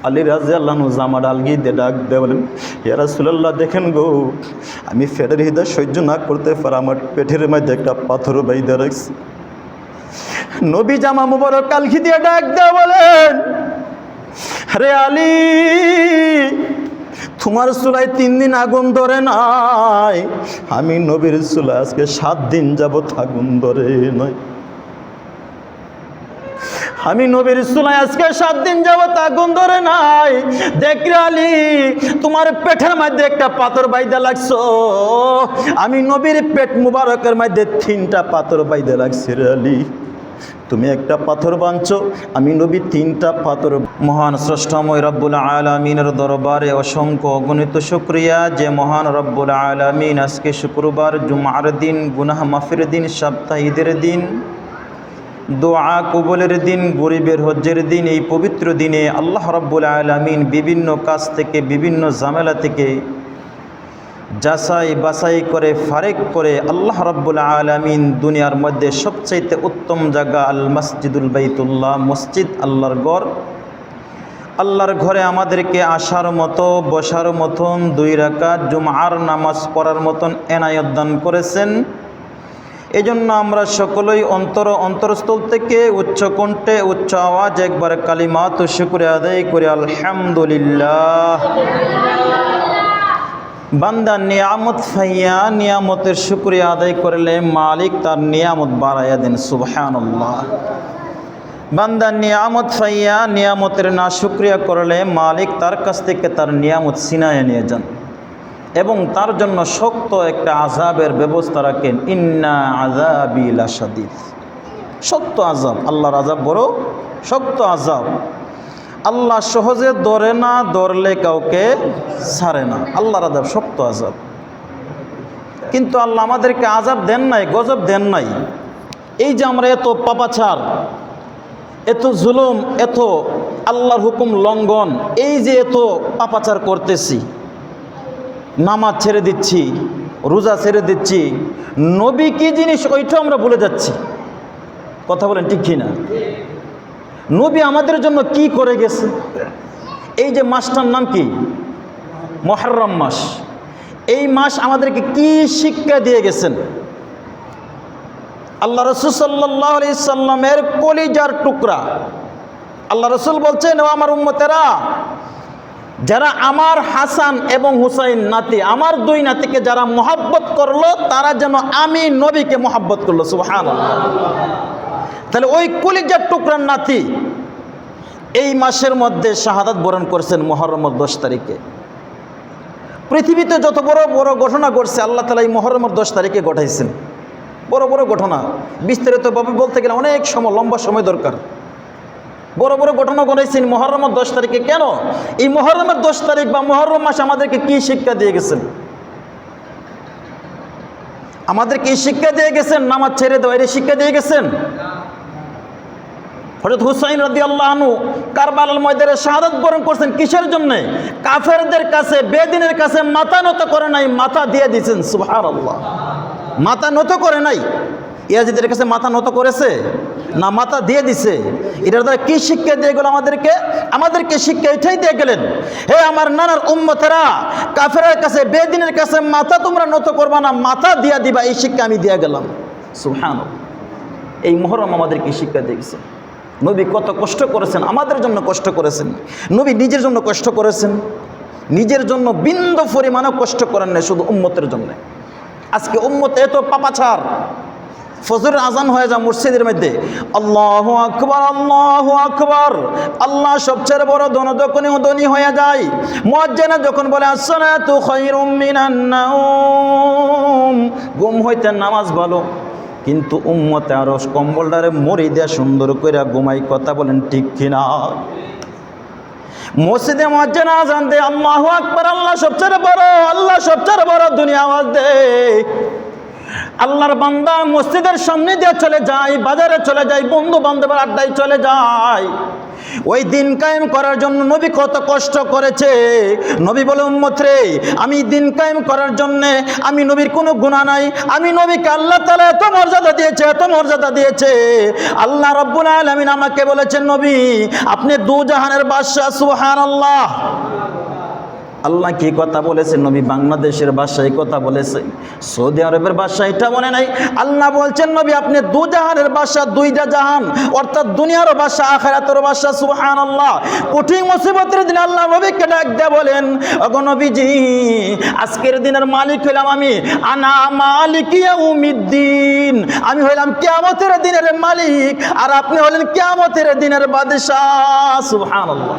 আলী রাদিয়াল্লাহু আনহু জামা আলগিয়ে দিয়ে ডাক দিয়ে বলেন, ইয়া রাসূলুল্লাহ দেখেন গো, আমি ফেটের হৃদয় সহ্য না করতে পারা আমার পেটের মধ্যে একটা পাথর বাইদা রাখছি। নবী জামা মুবারক আলগি দিয়ে ডাক দিয়ে বলেন, আরে আলী, তোমার চুলায় 3 দিন আগুন ধরে নাই, আমি নবীর চুলায় আজকে 7 দিন যাবত আগুন ধরে নাই। আমি নবীর চুলায় আজকে 7 দিন যাবত আগুন ধরে নাই। দেখ রে আলী, তোমার পেটের মধ্যে একটা পাথর বাইদা লাগছো, আমি নবীর পেট মুবারকের মধ্যে 3টা পাথর বাইদা লাগছে রে আলী। তুমি একটা পাথর বাঁধছো, আমি নবী 3টা পাথর। মহান স্রষ্টাময় রব্বুল আলামিনের দরবারে অসংখ্য অগণিত শুকরিয়া যে মহান রব্বুল আলামিন আজকে শুক্রবার, জুমার দিন, গুনাহ মাফের দিন, সপ্তাহ ঈদের দিন, দোয়া কবুলের দিন, গরিবের হজ্জের দিন, এই পবিত্র দিনে আল্লাহ রব্বুল আলামিন বিভিন্ন কাজ থেকে, বিভিন্ন ঝামেলা থেকে যাচাই বাছাই করে, ফারেক করে আল্লাহ রাব্বুল আলামিন দুনিয়ার মধ্যে সবচাইতে উত্তম জায়গা আল মসজিদুল বাইতুল্লাহ, মসজিদ আল্লাহর ঘর, আল্লাহর ঘরে আমাদেরকে আসার মতো, বসার মতন, 2 রাকাত জুমার নামাজ পড়ার মতন এনায়েত দান করেছেন। এজন্য আমরা সকলেই অন্তরস্থল থেকে উচ্চ কণ্ঠে, উচ্চ আওয়াজ একবার কালিমাত ও শুকরিয়া আদায় করি, আলহামদুলিল্লাহ। বান্দা নিয়ামত ফাইয়া নিয়ামতের শুকরিয়া আদায় করলে মালিক তার নিয়ামত বাড়াইয়া দেন, সুবহানাল্লাহ। বান্দা নিয়ামত ফাইয়া নিয়ামতের না শুকরিয়া করলে মালিক তার কাছ থেকে তার নিয়ামত ছিনাইয়া নিয়ে যান এবং তার জন্য শক্ত একটা আযাবের ব্যবস্থা রাখেন। ইন্না আযাবি লাশাদীদ, শক্ত আযাব, আল্লাহর আযাব বড় শক্ত আযাব। আল্লাহ সহজে ধরে না, ধরলে কাউকে ছাড়ে না, আল্লাহর আযাব শক্ত আযাব। কিন্তু আল্লাহ আমাদেরকে আযাব দেন নাই, গজব দেন নাই। এই যে আমরা এত পাপাচার, এত জুলুম, এত আল্লাহর হুকুম লঙ্ঘন, এই যে এত পাপাচার করতেছি, নামাজ ছেড়ে দিচ্ছি, রোজা ছেড়ে দিচ্ছি, নবী কি জিনিস ওইটাও আমরা ভুলে যাচ্ছি। কথা বলেন ঠিক কিনা? নবী আমাদের জন্য কি করে গেছে? এই যে মাসটার নাম কি? মুহররম মাস। এই মাস আমাদেরকে কি শিক্ষা দিয়ে গেছেন? আল্লাহ রাসূল সাল্লাল্লাহু আলাইহি সাল্লামের কলিজার টুকরা আল্লাহ রাসূল বলছেন, ও আমার উম্মতেরা, যারা আমার হাসান এবং হুসাইন নাতি, আমার 2 নাতিকে যারা মহব্বত করলো, তারা যেন আমি নবীকে মহব্বত করলো, সুবহানাল্লাহ। তাহলে ওই কলিজার টুকরার নাতি এই মাসের মধ্যে শাহাদাত বরণ করেছেন মুহররমের 10 তারিখে। পৃথিবীতে যত বড় বড় ঘটনা ঘটছে আল্লাহ তাআলা এই মুহররমের 10 তারিখে ঘটাইছেন। বড় বড় ঘটনা বিস্তারিতভাবে বলতে গেলে অনেক সময়, লম্বা সময় দরকার। বড় বড় ঘটনা ঘটাইছেন মুহররমের 10 তারিখে। কেন? এই মুহররমের 10 তারিখ বা মুহররম মাস আমাদেরকে কি শিক্ষা দিয়ে গেছেন? আমাদেরকে এই শিক্ষা দিয়ে গেছেন নামাজ ছেড়ে দেওয়া, এর শিক্ষা দিয়ে গেছেন। হযরত হুসাইন রাদিয়াল্লাহু আনহু কারবালার ময়দানে শাহাদাত বরণ করছেন কিসের জন্য? কাফেরদের কাছে, বেদিনের কাছে মাথা নত করে নাই, মাথা দিয়ে দিয়েছেন, সুবহানাল্লাহ। মাথা নত করে নাই, ইয়াজিদের কাছে মাথা নত করেছে না, মাথা দিয়ে দিছে। এটার দ্বারা কি শিক্ষা দিয়ে গেল আমাদেরকে? আমাদেরকে শিক্ষা এটাই দিয়ে গেলেন, হে আমার নানার উম্মতেরা, কাফেরের কাছে, বেদিনের কাছে মাথা তোমরা নত করবা না, মাথা দিয়া দিবা, এই শিক্ষা আমি দিয়ে গেলাম, সুবহানাল্লাহ। এই মুহররম আমাদেরকে শিক্ষা দিয়েছে। নবী কত কষ্ট করেছেন, আমাদের জন্য কষ্ট করেছেন। নবী নিজের জন্য কষ্ট করেছেন, নিজের জন্য বিন্দু পরিমাণও কষ্ট করেন না, শুধু উম্মতের জন্য। আজকে উম্মত এত পাপাচার, ফজরের আজান হয়ে যায় মসজিদের মধ্যে, আল্লাহু আকবার, আল্লাহু আকবার, আল্লাহ সবচেয়ে বড় ধনী হয়ে যায়। মুয়াজ্জিন যখন বলে আসসালাতু খায়রুম মিনান নাওম, ঘুম হইতে নামাজ ভালো, কিন্তু উম্মতে আরো কম্বলটারে মরি দেয়া সুন্দর করে ঘুমাই। কথা বলেন ঠিক কিনা? মসজিদে মুয়াজ্জিন আজান দেয়, আল্লাহু আকবার, আল্লাহ সবচেয়ে বড়, আল্লাহ সবচেয়ে বড়, দুনিয়া আওয়াজ দেয়। আল্লাহর বান্দা মসজিদের সামনে দিয়ে চলে যায়, বাজারে চলে যায়, বন্ধু বান্ধবের আড্ডায় চলে যায়, ওই দিন কায়েম করার জন্য নবী কত কষ্ট করেছে। নবী বলে, উম্মত রে, আমি দিন কায়েম করার জন্য আমি নবীর কোনো গুনাহ নাই। আমি নবীকে আল্লাহ তাআলা এত মর্যাদা দিয়েছে, এত মর্যাদা দিয়েছে। আল্লাহ রাব্বুল আলামিন আমাকে বলেছেন, নবী আপনি দু জাহানের বাদশা। সুবহানাল্লাহ। আল্লাহ কি কথা বলেছে? নবী বাংলাদেশের ভাষায় কথা বলেছে, সৌদি আরবের ভাষা এটা মনে নাই। আল্লাহ বলছেন, নবী আপনি দু জাহানের ভাষা, দুইটা জাহান, অর্থাৎ দুনিয়ার ভাষা, আখিরাতের ভাষা। সুবহানাল্লাহ। কঠিন মুসিবতের দিন আল্লাহ নবীকে ডাক দিয়ে বলেন, ওগো নবীজি, আজকের দিনের মালিক হইলাম আমি, আনা মালিক ইয়াউমিদ্দিন। আমি হইলাম কিয়ামতের দিনের মালিক, আর আপনি হলেন কিয়ামতের দিনের বাদশাহ। সুবহানাল্লাহ।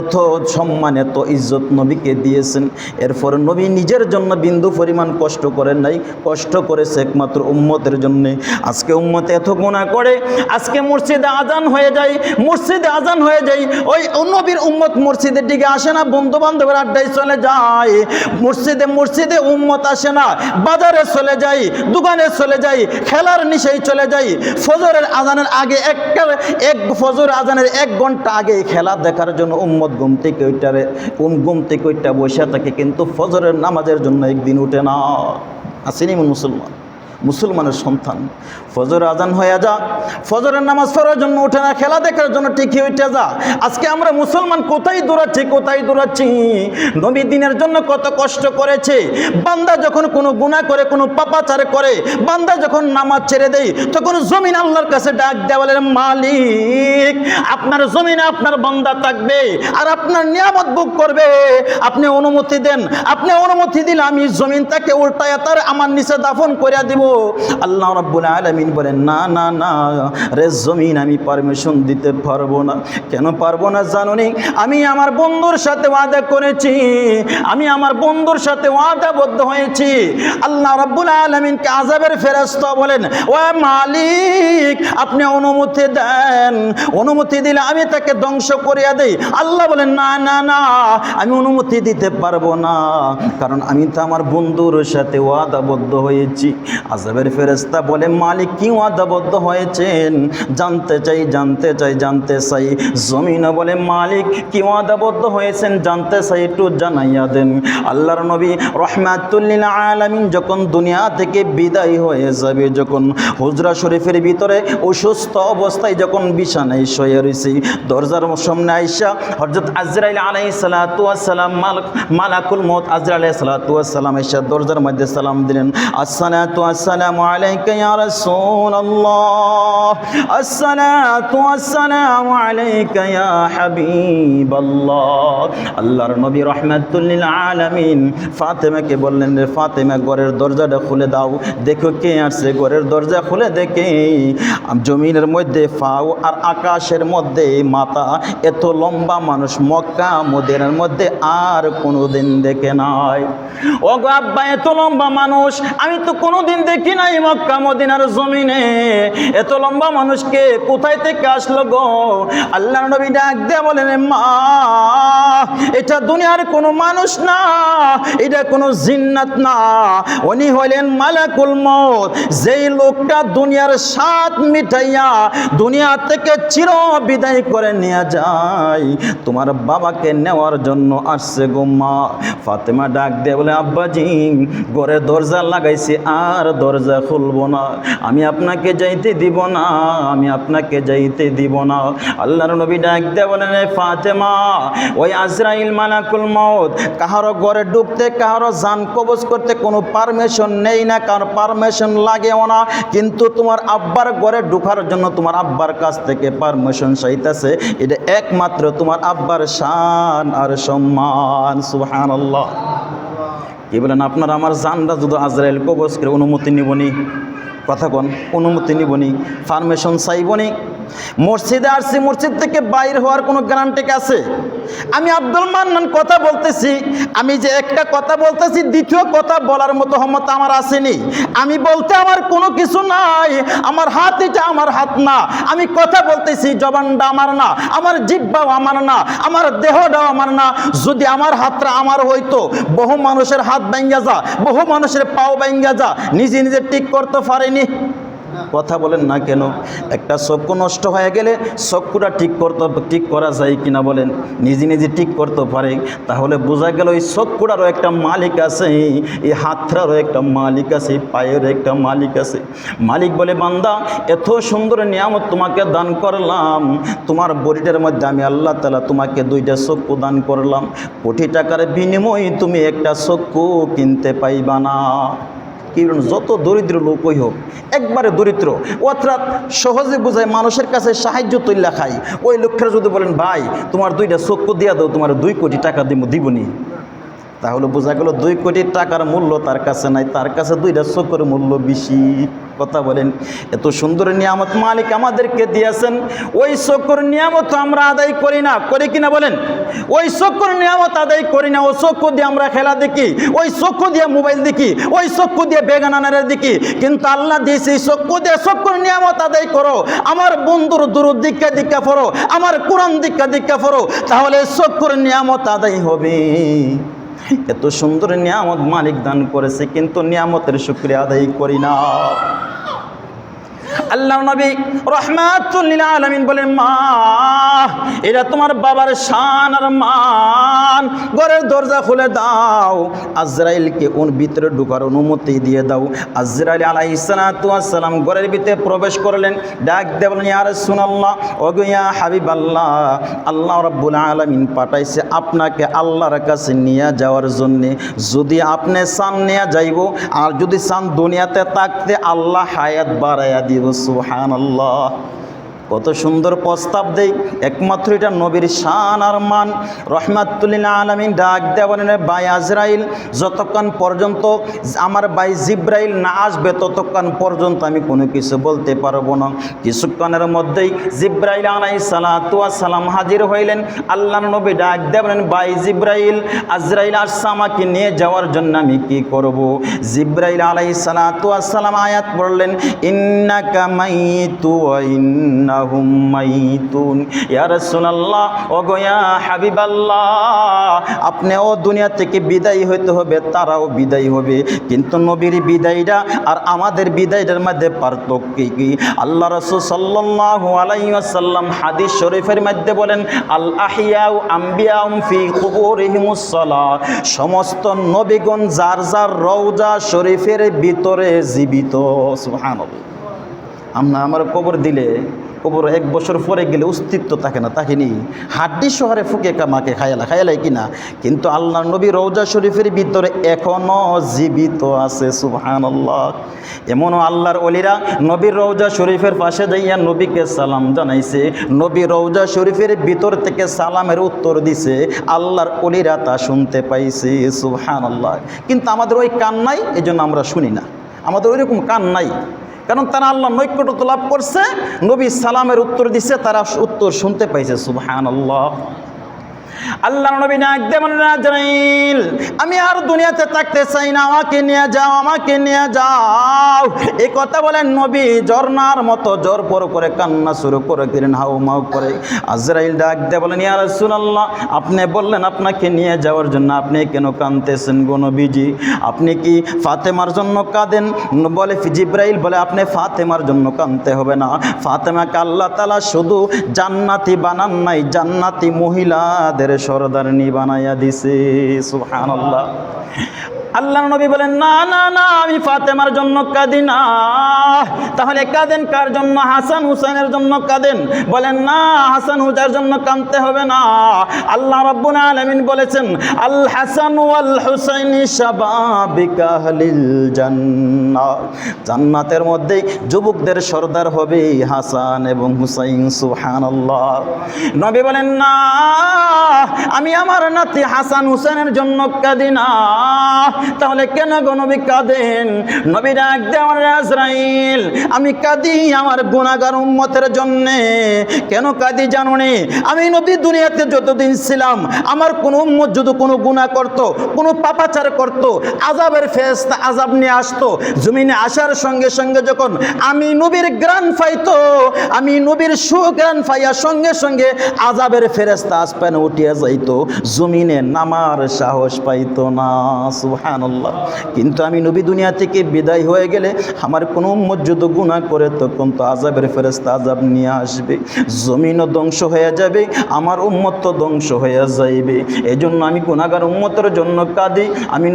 এত সম্মান, এত ইজ্জত নবীকে দিয়েছেন। এরপর নবী নিজের জন্য বিন্দু পরিমাণ কষ্ট করেন নাই, কষ্ট করেছে একমাত্র উম্মতের জন্যে। আজকে উম্মতে এত গুনাহ করে, আজকে মসজিদে আজান হয়ে যায়, মসজিদে আজান হয়ে যায়, ওই নবীর উম্মত মসজিদের দিকে আসে না, বন্ধু বান্ধবের আড্ডায় চলে যায়। মসজিদে উম্মত আসে না, বাজারে চলে যায়, দোকানে চলে যায়, খেলার নিশায় চলে যায়। ফজরের আজানের আগে ফজর আজানের 1 ঘন্টা আগে খেলা দেখার জন্য উম্মত ঘুম থেকে ওইটা বসে থাকে, কিন্তু ফজরের নামাজের জন্য একদিন উঠে না। আসেনি মুসলমানের সন্তান, ফজর আজান হয়ে যা, ফজরের নামাজ পড়ার জন্য উঠে না, খেলা দেখার জন্য ঠিকই উঠে যা। আজকে আমরা মুসলমান কোথায় দৌড়াচ্ছি? নবী দিনের জন্য কত কষ্ট করেছে। বান্দা যখন কোনো গুনাহ করে, কোনো পাপাচার করে, বান্দা যখন নামাজ ছেড়ে দেয়, তখন জমিন আল্লাহর কাছে ডাক দেয়া বলে, মালিক আপনার জমিনে আপনার বান্দা থাকবে আর আপনার নিয়ামত ভোগ করবে, আপনি অনুমতি দেন। আপনি অনুমতি দিলে আমি জমিন তাকে উল্টায়া তার আমার নিচে দাফন করে দিব। আল্লাহ রাব্বুল আলামিন বলেন, না না না রে জমিন, আমি পারমিশন দিতে পারবো না। কেন পারবো না জানোনি? আমি আমার বন্ধুর সাথে ওয়াদা করেছি, আমি আমার বন্ধুর সাথে ওয়াদাবদ্ধ হয়েছি। আল্লাহ রাব্বুল আলামিনকে আযাবের ফেরেশতা বলেন, ও মালিক আপনি অনুমতি দেন, অনুমতি দিলে আমি তাকে ধ্বংস করিয়া দেই। আল্লাহ বলেন, না না না আমি অনুমতি দিতে পারবো না, কারণ আমি তো আমার বন্ধুর সাথে ওয়াদাবদ্ধ হয়েছি। আযাবের ফেরেশতা বলে, মালিক কি ওয়াদাবদ্ধ হয়েছেন? জানতে চাই। জমিন বলে, মালিক কি ওয়াদাবদ্ধ হয়েছেন জানতে চাই, একটু জানাইয়া দেন। আল্লাহর নবী রাহমাতুল লিল আলামিন যখন দুনিয়া থেকে বিদায় হয়ে যাবে, যখন হুজরা শরীফের ভিতরে অসুস্থ অবস্থায় যখন বিছানায় শুয়ে রয়েছে, দরজার সামনে আয়েশা হযরত আজরাইল আলাইহিস সালাতু ওয়াস সালাম, মালাকুল মউত আজরাইল আলাইহিস সালাতু ওয়াস সালাম আয়েশা দরজার মধ্যে সালাম দিলেন, আসসালাতু আসসালামু আলাইকা ইয়া রাসূলুল্লাহ, আসসালাতু আসসালামু আলাইকা ইয়া হাবিবাল্লাহ। আল্লাহর নবী রাহমাতুল লিল আলামিন ফাতেমাকে বললেন, রে ফাতেমা ঘরের দরজাটা খুলে দাও, দেখো কে আসছে। ঘরের দরজা খুলে দেখে জমিনের মধ্যে ফাও আর আকাশের মধ্যে মাথা, এত লম্বা মানুষ মক্কা মদিনার মধ্যে আর কোনোদিন দেখে নাই। ও গো আব্বা, এত লম্বা মানুষ আমি তো কোনোদিন দেখি নাই মক্কা মদিনার জমিনে। এত লম্বা মানুষকে কোথায় থেকে আসলো গো? আল্লাহর নবী ডাক দিয়ে বলেন, মা এটা দুনিয়ার কোনো মানুষ না, এটা কোনো জিন্নাত না, উনি হলেন মালাকুল মউত। যেই লোকটা দুনিয়ার স্বাদ মিটাইয়া দুনিয়া থেকে চির বিদায় করে নিয়ে যায়, তোমার বাবাকে নেওয়ার জন্য আসছে গো মা। ফাতেমা ডাক দিয়ে বলে, আব্বাজি ঘরে দরজা লাগাইছি আর দরজা খুলবো না, আমি আপনাকে যাইতে দিব না, আমি আপনাকে যাইতে দিব না। আল্লাহর নবী ডাক দিয়ে বলেন, ফাতেমা ওই আজরাইল মালাকুল মউত কাহারো ঘরে ঢুকতে, কাহারো জান কবজ করতে কোনো পারমিশন নেই না, কারো পারমিশন লাগেও না, কিন্তু তোমার আব্বার ঘরে ঢোকার জন্য তোমার আব্বার কাছ থেকে পারমিশন চাইতেছে। এটা একমাত্র তোমার আব্বার শান আর সম্মান। সুবহানাল্লাহ। কি বলেন আপনারা? আমার জানরা যদি আজরাইল কবজ করে অনুমতি নিবনি? কথা কোন? অনুমতি নিবনি, পারমিশন চাইবনি। মসজিদে আসছি, মসজিদ থেকে বাইর হওয়ার কোনো গ্যারান্টি আছে? আমি আব্দুল মান্নান কথা বলতেছি, আমি যে একটা কথা বলতেছি দ্বিতীয় কথা বলার মতো ক্ষমতা আমার আসেনি। আমি বলতে আমার কোনো কিছু নাই, আমার হাত এটা আমার হাত না। আমি কথা বলতেছি, জবানটা আমার না, আমার জিহ্বাও আমার না, আমার দেহটাও আমার না। যদি আমার হাতটা আমার হইতো, বহু মানুষের হাত ভাঙ্গা যা, বহু মানুষের পাও ভাঙ্গা যা, নিজে নিজে ঠিক করতে পারেনি। কথা বলেন না কেন? একটা চক্ষু নষ্ট হয়ে গেলে চক্ষুটা ঠিক করা যায় কিনা বলেন? নিজে নিজে ঠিক করতে পারে। তাহলে বোঝা গেল এই চক্ষুটারও একটা মালিক আছে, এই হাতটারও একটা মালিক আছে, এই পায়েরও একটা মালিক আছে। মালিক বলে, বান্দা এত সুন্দর নিয়ামত তোমাকে দান করলাম, তোমার বডিটার মধ্যে আমি আল্লাহ তাআলা তোমাকে 2টা চক্ষু দান করলাম, কোটি টাকার বিনিময়ে তুমি একটা চক্ষু কিনতে পাইবা না। কি যত দরিদ্র লোকই হোক, একবারে দরিদ্র, অর্থাৎ সহজে বোঝায় মানুষের কাছে সাহায্য তৈলা খাই, ওই লোকটা যদি বলেন ভাই তোমার 2টা চক্ষু দিয়া দাও, তোমার 2 কোটি টাকা দিবনি, তাহলে বোঝা গেল 2 কোটি টাকার মূল্য তার কাছে নাই, তার কাছে 2টা চক্ষুর মূল্য বেশি। কথা বলেন, এত সুন্দর নিয়ামত মালিক আমাদেরকে দিয়েছেন, ওই চক্ষুর নিয়ামত আমরা আদায় করি না, করি কিনা বলেন? ওই চক্ষুর নিয়ামত আদায় করি না। ওই চক্ষু দিয়ে আমরা খেলা দেখি, ওই চক্ষু দিয়ে মোবাইল দেখি, ওই চক্ষু দিয়ে বেগানানারে দেখি, কিন্তু আল্লাহ দিয়েছে এই চক্ষু দিয়ে চক্ষুর নিয়ামত আদায় করো। আমার বন্ধুর দুরূদ দীক্ষা পড়ো, আমার কোরআন দীক্ষা পড়ো, তাহলে চক্ষুর নিয়ামত আদায় হবে। এত সুন্দর নিয়ামত মালিক দান করেছে, কিন্তু নিয়ামতের শুকরিয়া আদায় করি না। আল্লাহ নবী রাহমাতুল লিল আলামিন বলেন, মা এটা তোমার বাবার শান আর মান, ঘরের দরজা খুলে দাও, আজরাইলকে ওর ভিতরে ঢোকার অনুমতি দিয়ে দাও। আজরাইল আলাইহিস সালাতু ওয়াস সালাম ঘরের ভিতরে প্রবেশ করলেন, ডাক দিয়ে বলেন, ইয়া রাসূলুল্লাহ, ওগো ইয়া হাবিবাল্লাহ, আল্লাহ রাব্বুল আলামিন পাঠাইছে আপনাকে আল্লাহর কাছে নিয়ে যাওয়ার জন্য। যদি আপনি চান নিয়ে যাইব, আর যদি চান দুনিয়াতে থাকতে আল্লাহ হায়াত বাড়াইয়া দিব। সুবহানাল্লাহ, কত সুন্দর প্রস্তাব দেই, একমাত্র এটা নবীর শান আর মান। রাহমাতুল লিল আলামিন ডাক দেয়া বলেন, ভাই আজরাইল, যতক্ষণ পর্যন্ত আমার ভাই জিব্রাইল না আসবে ততক্ষণ পর্যন্ত আমি কোনো কিছু বলতে পারবো না। কিছুক্ষণের মধ্যেই জিব্রাইল আলাইহিস সালাতু ওয়াস সালাম হাজির হইলেন। আল্লাহর নবী ডাক দেয়া বলেন, ভাই জিব্রাইল, আজরাইল আসছে আমাকে নিয়ে যাওয়ার জন্য, আমি কি করব? জিব্রাইল আলাইহিস সালাতু ওয়াস সালাম আয়াত পড়লেন, ইন্নাকা মাইতু ওয়া ইন্না ইয়া রাসূলুল্লাহ, ওগো ইয়া হাবিবাল্লাহ, আপনিও দুনিয়া থেকে বিদায় হইতে হবে, তারাও বিদায় হবে, কিন্তু নবীর বিদায়টা আর আমাদের বিদায়টার মধ্যে পার্থক্য কি? আল্লাহ রাসূল সাল্লাল্লাহু আলাইহি ওয়াসাল্লাম হাদিস শরীফের মধ্যে বলেন, আল আহিয়াউ আম্বিয়াউম ফি কুবুরিহিমুস সালাহ, সমস্ত নবীগণ যার যার রওজা শরীফের ভিতরে জীবিত। সুবহানাল্লাহ, আমার কবর দিলে, কবর 1 বছর পরে গেলে অস্তিত্ব থাকে না, তাকেনি হাড্ডি শহরে ফুকে কামাকে খায়ালাই কিনা, কিন্তু আল্লাহ নবী রওজা শরীফের ভিতরে এখনো জীবিত আছে। সুবহানাল্লাহ, এমনও আল্লাহর ওলিরা নবীর রওজা শরীফের পাশে যাইয়া নবীকে সালাম জানাইছে, নবী রওজা শরীফের ভিতর থেকে সালামের উত্তর দিছে, আল্লাহর ওলিরা তা শুনতে পাইছে। সুবহানাল্লাহ, কিন্তু আমাদের ওই কান নাই, এই জন্য আমরা শুনি না, আমাদের ওই রকম কান নাই, কারণ তারা আল্লাহ নৈকট্য লাভ করছে, নবী সালামের উত্তর দিছে, তারা উত্তর শুনতে পাইছে। সুবহানাল্লাহ, আল্লাহ নবী ডাক দিয়ে বলেন, আজরাইল, আমি আর দুনিয়াতে থাকতে চাই না, আমাকে নিয়ে যাও, আমাকে নিয়ে যাও। এই কথা বলেন নবী ঝর্ণার মতো জোর পর করে কান্না শুরু করে দিলেন, হাউমাউ করে। আজরাইল ডাক দিয়ে বলেন, ইয়া রাসূলুল্লাহ, আপনি বললেন আপনাকে নিয়ে যাওয়ার জন্য, আপনি কেন কাঁদতেছেন গো নবীজি? আপনি কি ফাতেমার জন্য কাঁদেন? বলে জিব্রাইল বলে, আপনি ফাতেমার জন্য কাঁদতে হবে না, ফাতেমাকে আল্লাহ তাআলা শুধু জান্নাতি বানান নাই, জান্নাতি মহিলাদের সরদারনি বানাইয়া দিছে। সুবহানাল্লাহ, আল্লাহ নবী বলেন, না না না, আমি ফাতেমার জন্য কাঁদি না। তাহলে কাঁদেন কার জন্য? হাসান হুসাইনের জন্য কাঁদেন? বলেন না, হাসান হুসাইনের জন্য কাঁদতে হবে না। আল্লাহ রাব্বুল আলামিন বলেছেন, আল হাসান ওয়াল হুসাইনি শাবাবিকা আহলিল জান্নাহ, জান্নাতের মধ্যে যুবকদের সরদার হবে হাসান এবং হুসাইন। সুবহানাল্লাহ, নবী বলেন, না, আমি আমার নাতি হাসান হুসাইনের জন্য কাঁদি না। তাহলে কেন গো নবী কাঁদেন? নবী ডাক দেওয়ার, আজরাইল, আমি কাঁদি আমার গুনাহগার উম্মতের জন্যে। কেন কাঁদি জানো নি? আমি নবী দুনিয়াতে যতদিন ছিলাম, আমার কোন উম্মত যদি কোনো গুনাহ করত, কোনো পাপাচার করত, আযাবের ফেরেশতা আযাব নিয়ে আসতো, জমিনে আসার সঙ্গে সঙ্গে যখন আমি নবীর গ্রান পাইতো, আমি নবীর সুগ্রান পাইয়া সঙ্গে সঙ্গে আযাবের ফেরেশতা আসমানে উঠিয়া যাইতো, জমিনে নামার সাহস পাইতো না। সুবহানাল্লাহ। কিন্তু আমি নবী দুনিয়া থেকে বিদায় হয়ে গেলে আমার কোনো উম্মত যদি গুনাহ করে তখন তো আযাবের ফেরেশতা আযাব নিয়ে আসবে, জমিনও ধ্বংস হয়ে যাবে, আমার উম্মত তো ধ্বংস হয়ে যাইবে। এই জন্য আমি গুনাহগার উম্মতের জন্য কাঁদি। আমি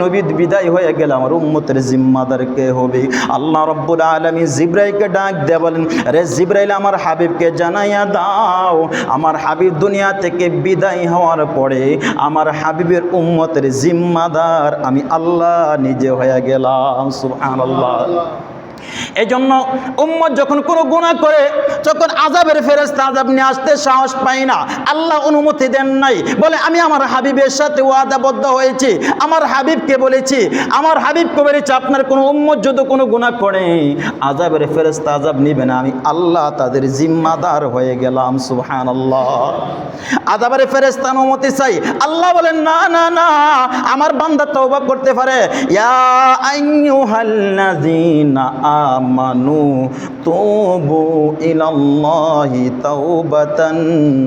নবী বিদায় হয়ে গেলে আমার উম্মতের জিম্মাদার কে হবে? আল্লাহ রাব্বুল আলামিন জিবরাইলকে ডাক দিয়ে বলেন, রে জিবরাইল, আমার হাবিবকে জানাইয়া দাও, আমার হাবিব দুনিয়া থেকে বিদায় হওয়ার পরে আমার হাবিবের উম্মতের জিম্মাদার আমি আল্লাহ নিজে হয়ে গেলাম। সুবহানাল্লাহ। এই জন্য উম্মত যখন কোনো গুনাহ করে তখন আযাবের ফেরেশতা আযাব নিয়ে আসতে সাহস পায় না। আল্লাহ অনুমতি দেন নাই, বলে আমি আমার হাবিবের সাথে ওয়াদাবদ্ধ হয়েছি, আমার হাবিবকে বলেছি, আপনার কোনো উম্মত যদি কোনো গুনাহ করে আযাবের ফেরেশতা আযাব নিবে না, আমি আল্লাহ তাদের জিম্মাদার হয়ে গেলাম। সুবহানাল্লাহ। আযাবের ফেরেশতা অনুমতি চাই, আল্লাহ বলেন না না না, আমার বান্দা তওবা করতে পারে। ইয়া আইয়ুহাল্লাযীনা আমানু তুবু ইলাল্লাহি তাওবাতান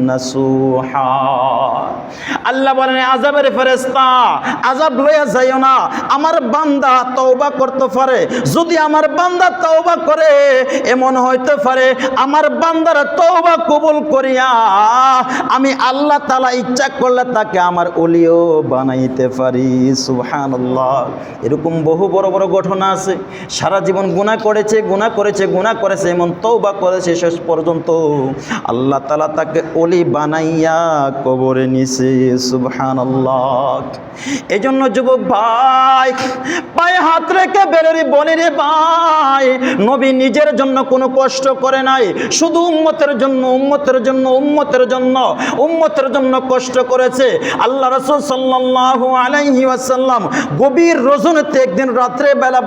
নাসুহা। আল্লাহ বলেন আযাবের ফেরেশতা আযাব লইয়া যাইও না, আমার বান্দা তওবা করতে পারে। যদি আমার বান্দা তওবা করে এমন হইতে পারে আমার বান্দার তওবা কবুল করিয়া আমি আল্লাহ তাআলা ইচ্ছা করলে তাকে আমার ওলিও বানাইতে পারি। সুবহানাল্লাহ। এরকম বহু বড় বড় ঘটনা আছে। সারা জীবন গুনাহ করেছে এমন তওবা করেছে, শেষ পর্যন্ত আল্লাহ তাআলা তাকে ওলি বানাইয়া কবরে নিছে। সুবহানাল্লাহ। এই জন্য যুবক ভাই, পায়ে হাত রেখে বেরেরি বলে, রে ভাই, নবী নিজের জন্য কোনো কষ্ট করে নাই, শুধু উম্মতের জন্য কষ্ট করেছে। আল্লাহ রাসূল সাল্লাল্লাহু আলাইহি ওয়াসাল্লাম গভীর রজনীতে একদিন রাত্রে বেলা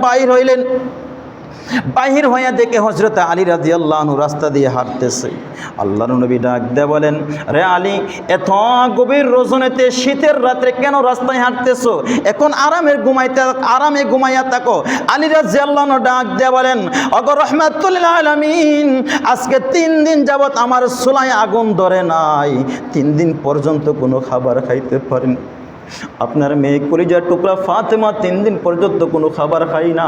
বাহির হইয়া দেখে হযরত আলী রাদিয়াল্লাহু আনহু রাস্তা দিয়ে হাঁটতেছে। আল্লাহর নবী ডাক দিয়ে বলেন, রে আলী, এত গভীর রজনীতে শীতের রাত্রে কেন রাস্তায় হাঁটতেছো? এখন আরামে ঘুমাইয়া থাকো। আলী রাদিয়াল্লাহু আনহু ডাক দিয়ে বলেন, ওগো রাহমাতুল লিল আলামিন, আজকে 3 দিন যাবত আমার চুলায় আগুন ধরে নাই, 3 দিন পর্যন্ত কোনো খাবার খাইতে পারিনি। আপনার মেয়ে কলিজার টুকরা ফাতেমা 3 দিন পর্যন্ত কোনো খাবার খাই না।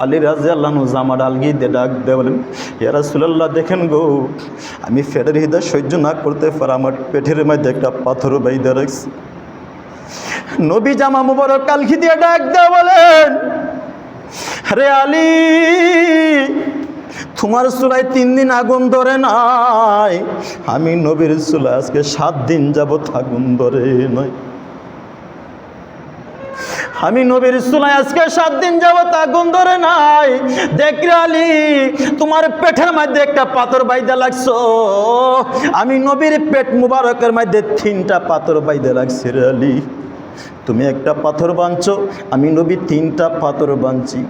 আলী রাদিয়াল্লাহু আনহু জামা ডালগিয়ে দিয়ে ডাক দিয়ে বলেন, ইয়া রাসূলুল্লাহ, দেখেন গো, আমি পেটের হৃদয় সহ্য না করতে পারে আমার পেটের মধ্যে একটা পাথর বাইধা রাখছি। নবী জামা মুবারক কালখি দিয়ে ডাক দিয়ে বলেন, রে আলী, তোমার চুলায় 3 দিন আগুন ধরে নাই, আমি নবীর চুলায় আজকে 7 দিন যাবত আগুন ধরে নাই। আমি নবীর চুলায় আজকে 7 দিন যাবত আগুন ধরে নাই। দেখ রে আলী, তোমার পেটের মধ্যে একটা পাথর বাইধা লাগছো, আমি নবীর পেট মুবারকের মধ্যে 3টা পাথর বাইধা লাগছে। রে আলী, তুমি একটা পাথর বাঁধছো, আমি নবী 3টা পাথর বাঁধছি।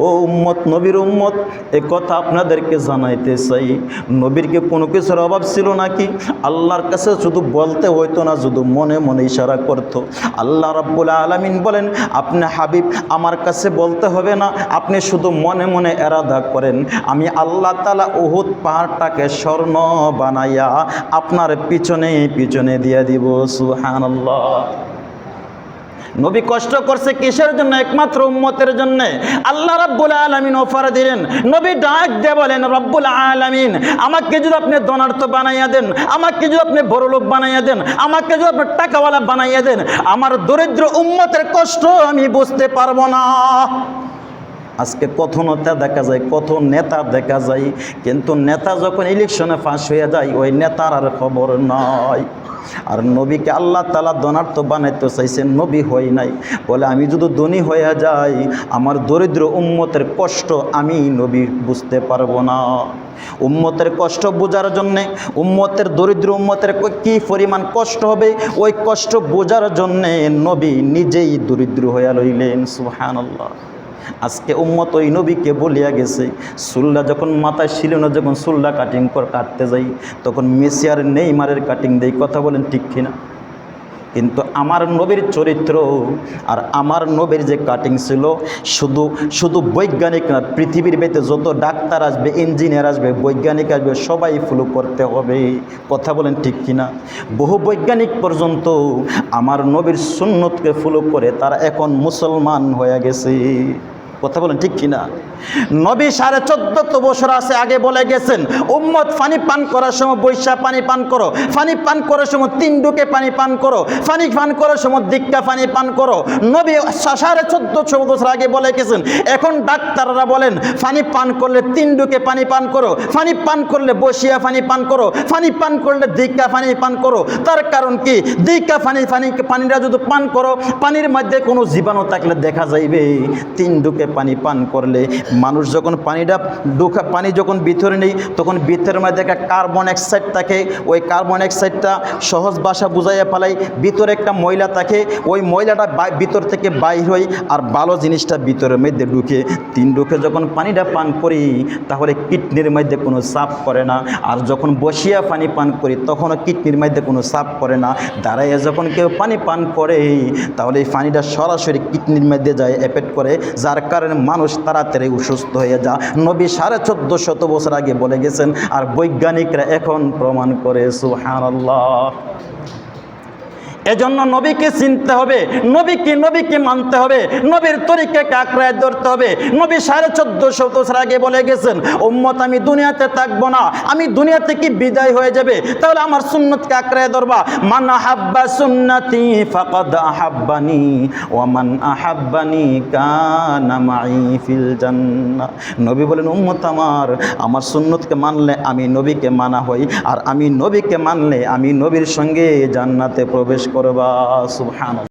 ও উম্মত, নবীর উম্মত, এ কথা আপনাদেরকে জানাইতে চাই, নবীর কি কোনো কিছুর অভাব ছিল নাকি? আল্লাহর কাছে শুধু বলতে হইতো না, শুধু মনে মনে ইশারা করতো। আল্লাহ রাব্বুল আলামিন বলেন, আপনি হাবিব আমার কাছে বলতে হবে না, আপনি শুধু মনে মনে এরাদা করেন, আমি আল্লাহ তাআলা উহুদ পাহাড়টাকে স্বর্ণ বানাইয়া আপনার পিছনে দিয়ে দিব। সুবহানাল্লাহ। নবী কষ্ট করছে কিসের জন্য? একমাত্র উম্মতের জন্য। আল্লাহ রাব্বুল আলামিন অফার দিলেন, নবী ডাক দিয়ে বলেন, রব্বুল আলামিন, আমাকে যদি আপনি ধনাঢ্য বানাইয়া দেন, আমাকে যদি আপনি বড় লোক বানাইয়া দেন, আমাকে যদি আপনি টাকাওয়ালা বানাইয়া দেন, আমার দরিদ্র উম্মতের কষ্ট আমি বুঝতে পারবো না। আজকে কত নেতা দেখা যায়, কত নেতা দেখা যায়, কিন্তু নেতা যখন ইলেকশনে ফাঁস হয়ে যায় ওই নেতার আর খবর নাই। আর নবীকে আল্লাহ তাআলা ধনাঢ্য বানাইতে চাইছেন, নবী হয় নাই, বলে আমি যদি ধনী হয়ে যাই আমার দরিদ্র উম্মতের কষ্ট আমি নবী বুঝতে পারবো না। উম্মতের কষ্ট বোঝার জন্যে, দরিদ্র উম্মতের কি পরিমাণ কষ্ট হবে ওই কষ্ট বোঝার জন্যে নবী নিজেই দরিদ্র হইয়া লইলেন। সুবহানাল্লাহ। আজকে উম্মত ওই নবীকে বলিয়া গেছে, চুল্লা যখন মাথায় ছিল না, যখন চুল্লা কাটতে যাই তখন মেসি আর নেইমারের কাটিং দেই। কথা বলেন ঠিক কিনা? কিন্তু আমার নবীর চরিত্র আর আমার নবীর যে কাটিং ছিল, শুধু শুধু বৈজ্ঞানিক না, পৃথিবীর ভিতরে যত ডাক্তার আসবে, ইঞ্জিনিয়ার আসবে, বৈজ্ঞানিক আসবে, সবাই ফলো করতে হবে। কথা বলেন ঠিক কিনা? বহু বৈজ্ঞানিক পর্যন্ত আমার নবীর সুন্নতকে ফলো করে তারা এখন মুসলমান হয়ে গেছে। কথা বলেন ঠিক কিনা? নবী 14.5 বছর আছে আগে বলে গেছেন, উম্মত পানি পান করার সময় বৈশা পানি পান করো, পানি পান করার সময় 3 ডুকে পানি পান করো, পানি পান করার সময় দিক্কা পানি পান করো। নবী 14.5 বছর আগে বলে গেছেন। এখন ডাক্তাররা বলেন পানি পান করলে 3 ডুকে পানি পান করো, পানি পান করলে বসিয়া পানি পান করো, পানি পান করলে দিক্কা পানি পান করো। তার কারণ কি? দিক্কা পানিটা যদি পান করো, পানির মধ্যে কোনো জীবাণু থাকলে দেখা যাইবে। 3 ডুকে পানি পান করলে মানুষ যখন পানি যখন ভিতরে নেই, তখন ভিতরের মধ্যে একটা কার্বন অক্সাইড থাকে। ওই কার্বন অক্সাইডটা সহজ ভাষা বুঝাইয়া ফেলাই, ভিতরে একটা ময়লা থাকে, ওই ময়লাটা ভিতর থেকে বাইর হয় আর ভালো জিনিসটা ভিতরের মধ্যে ঢুকে। 3 ডুকে যখন পানিটা পান করি তাহলে কিডনির মধ্যে কোনো চাপ করে না। আর যখন বসিয়া পানি পান করি তখনও কিডনির মধ্যে কোনো চাপ করে না। দাঁড়াইয়া যখন কেউ পানি পান করে তাহলে এই পানিটা সরাসরি কিডনির মধ্যে যায়, এফেক্ট করে, যার কারণে মানুষ তাড়াতাড়ি অসুস্থ হয়ে যা। নবী 1450 বছর আগে বলে গেছেন, আর বৈজ্ঞানিকরা এখন প্রমাণ করে। সুবহানাল্লাহ। এজন্য নবীকে চিনতে হবে, নবীকে মানতে হবে, নবীর তরিকাকে আঁকড়ায় ধরতে হবে। নবী 1450 বছর আগে বলে গেছেন, উম্মত আমি দুনিয়াতে থাকবো না, আমি দুনিয়া থেকে বিদায় হয়ে যাবে, তাহলে আমার সুন্নতকে আঁকড়ায় ধরবা। মান আহাব্বা সুন্নতি ফাকাদ আহাব্বানি ওয়া মান আহাব্বানি কানা মাই ফিল জান্নাহ। নবী বলেন, উম্মত আমার সুন্নতকে মানলে আমি নবীকে মানা হই, আর আমি নবীকে মানলে আমি নবীর সঙ্গে জান্নাতে প্রবেশ করবা। সুবহানাল্লাহ।